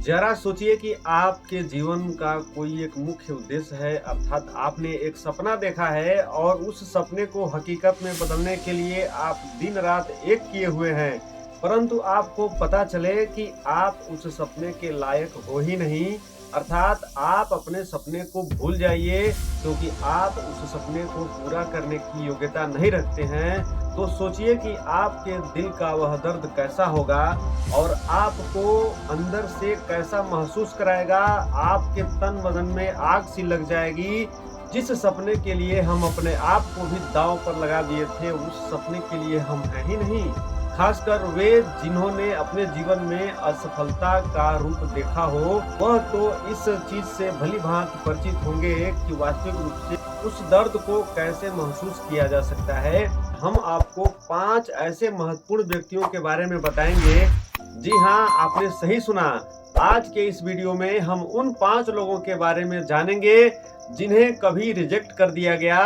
जरा सोचिए कि आपके जीवन का कोई एक मुख्य उद्देश्य है, अर्थात आपने एक सपना देखा है और उस सपने को हकीकत में बदलने के लिए आप दिन रात एक किए हुए हैं, परंतु आपको पता चले कि आप उस सपने के लायक हो ही नहीं। अर्थात आप अपने सपने को भूल जाइए, क्योंकि आप उस सपने को पूरा करने की योग्यता नहीं रखते हैं। तो सोचिए कि आपके दिल का वह दर्द कैसा होगा और आपको अंदर से कैसा महसूस कराएगा। आपके तन बदन में आग सी लग जाएगी। जिस सपने के लिए हम अपने आप को भी दांव पर लगा दिए थे, उस सपने के लिए हम हैं ही नहीं। खासकर वे जिन्होंने अपने जीवन में असफलता का रूप देखा हो, वह तो इस चीज से भली भांति परिचित होंगे कि वास्तविक रूप से उस दर्द को कैसे महसूस किया जा सकता है। हम आपको 5 ऐसे महत्वपूर्ण व्यक्तियों के बारे में बताएंगे। जी हाँ, आपने सही सुना। आज के इस वीडियो में हम उन 5 लोगों के बारे में जानेंगे जिन्हें कभी रिजेक्ट कर दिया गया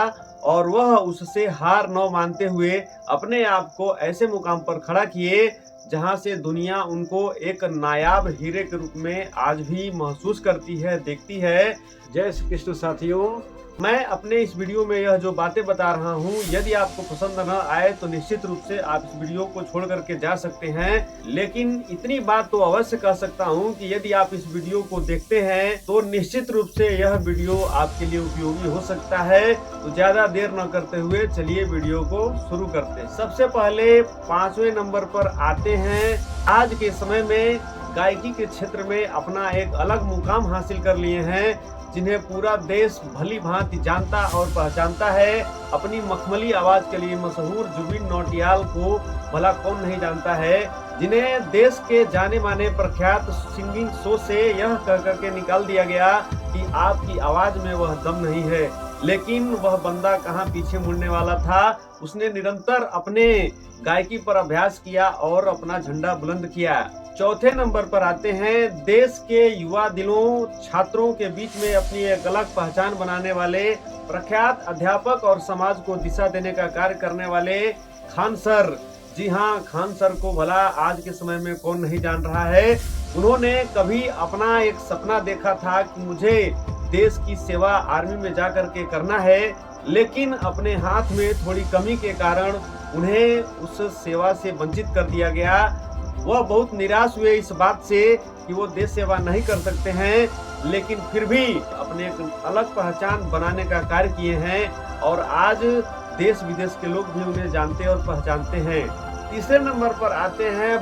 और वह उससे हार न मानते हुए अपने आप को ऐसे मुकाम पर खड़ा किए जहां से दुनिया उनको एक नायाब हीरे के रूप में आज भी महसूस करती है, देखती है। जय श्री कृष्ण साथियों, मैं अपने इस वीडियो में यह जो बातें बता रहा हूं, यदि आपको पसंद न आए तो निश्चित रूप से आप इस वीडियो को छोड़ करके जा सकते हैं। लेकिन इतनी बात तो अवश्य कह सकता हूं कि यदि आप इस वीडियो को देखते हैं तो निश्चित रूप से यह वीडियो आपके लिए उपयोगी हो सकता है। तो ज्यादा देर न करते हुए चलिए वीडियो को शुरू करते हैं। सबसे पहले 5वें नंबर पर आते हैं। आज के समय में गायकी के क्षेत्र में अपना एक अलग मुकाम हासिल कर लिए हैं, जिन्हें पूरा देश भली भांति जानता और पहचानता है। अपनी मखमली आवाज के लिए मशहूर जुबिन नौटियाल को भला कौन नहीं जानता है, जिन्हें देश के जाने माने प्रख्यात सिंगिंग शो से यह कह करके निकाल दिया गया कि आपकी आवाज में वह दम नहीं है। लेकिन वह बंदा कहाँ पीछे मुड़ने वाला था। उसने निरंतर अपने गायकी पर अभ्यास किया और अपना झंडा बुलंद किया। चौथे नंबर पर आते हैं देश के युवा दिलों, छात्रों के बीच में अपनी एक अलग पहचान बनाने वाले प्रख्यात अध्यापक और समाज को दिशा देने का कार्य करने वाले खान सर। जी हाँ, खान सर को भला आज के समय में कौन नहीं जान रहा है। उन्होंने कभी अपना एक सपना देखा था कि मुझे देश की सेवा आर्मी में जाकर के करना है, लेकिन अपने हाथ में थोड़ी कमी के कारण उन्हें उस सेवा से वंचित कर दिया गया। वह बहुत निराश हुए इस बात से कि वो देश सेवा नहीं कर सकते हैं, लेकिन फिर भी अपने एक अलग पहचान बनाने का कार्य किए हैं और आज देश विदेश के लोग भी उन्हें जानते और पहचानते हैं। तीसरे नंबर पर आते हैं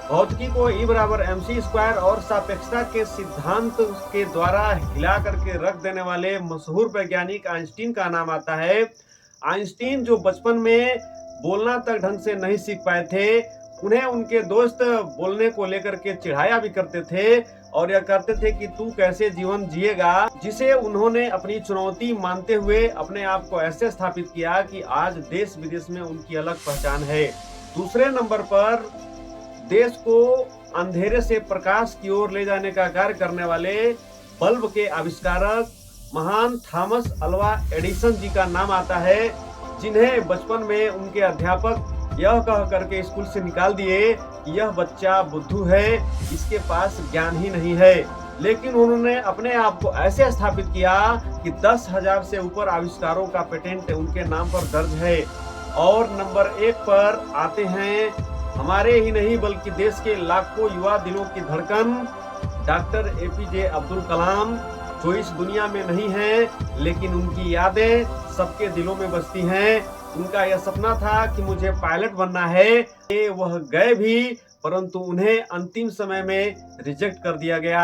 भौतिकी को E=mc² और सापेक्षता के सिद्धांत के द्वारा हिला करके रख देने वाले मशहूर वैज्ञानिक आइंस्टीन का नाम आता है। आइंस्टीन जो बचपन में बोलना तक ढंग से नहीं सीख पाए थे, उन्हें उनके दोस्त बोलने को लेकर के चिढ़ाया भी करते थे और यह कहते थे कि तू कैसे जीवन जिएगा, जिसे उन्होंने अपनी चुनौती मानते हुए अपने आप को ऐसे स्थापित किया कि आज देश विदेश में उनकी अलग पहचान है। दूसरे नंबर पर देश को अंधेरे से प्रकाश की ओर ले जाने का कार्य करने वाले बल्ब के आविष्कारक महान थॉमस अल्वा एडिसन जी का नाम आता है, जिन्हें बचपन में उनके अध्यापक यह कह करके स्कूल से निकाल दिए कि यह बच्चा बुद्धू है, इसके पास ज्ञान ही नहीं है। लेकिन उन्होंने अपने आप को ऐसे स्थापित किया कि 10,000 से ऊपर आविष्कारों का पेटेंट उनके नाम पर दर्ज है। और नंबर 1 पर आते हैं हमारे ही नहीं बल्कि देश के लाखों युवा दिलों की धड़कन डॉक्टर APJ अब्दुल कलाम, जो इस दुनिया में नहीं है लेकिन उनकी यादें सबके दिलों में बसती हैं। उनका यह सपना था कि मुझे पायलट बनना है। वह गए भी, परंतु उन्हें अंतिम समय में रिजेक्ट कर दिया गया,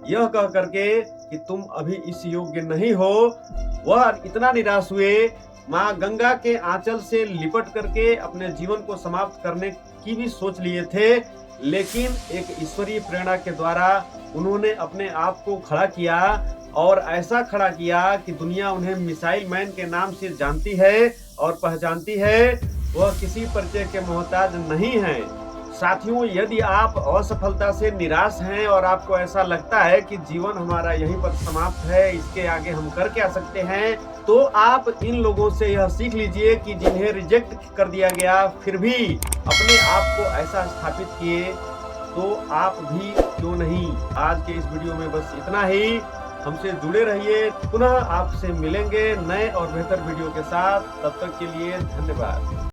यह कह करके कि तुम अभी इस योग्य नहीं हो। वह इतना निराश हुए, माँ गंगा के आंचल से लिपट करके अपने जीवन को समाप्त करने की भी सोच लिए थे, लेकिन एक ईश्वरीय प्रेरणा के द्वारा उन्होंने अपने आप को खड़ा किया और ऐसा खड़ा किया कि दुनिया उन्हें मिसाइल मैन के नाम से जानती है और पहचानती है। वह किसी परिचय के मोहताज नहीं है। साथियों, यदि आप असफलता से निराश हैं और आपको ऐसा लगता है कि जीवन हमारा यहीं पर समाप्त है, इसके आगे हम कर क्या सकते हैं, तो आप इन लोगों से यह सीख लीजिए कि जिन्हें रिजेक्ट कर दिया गया फिर भी अपने आप को ऐसा स्थापित किए तो आप भी क्यों नहीं। आज के इस वीडियो में बस इतना ही। हमसे जुड़े रहिए, पुनः आपसे मिलेंगे नए और बेहतर वीडियो के साथ। तब तक के लिए धन्यवाद।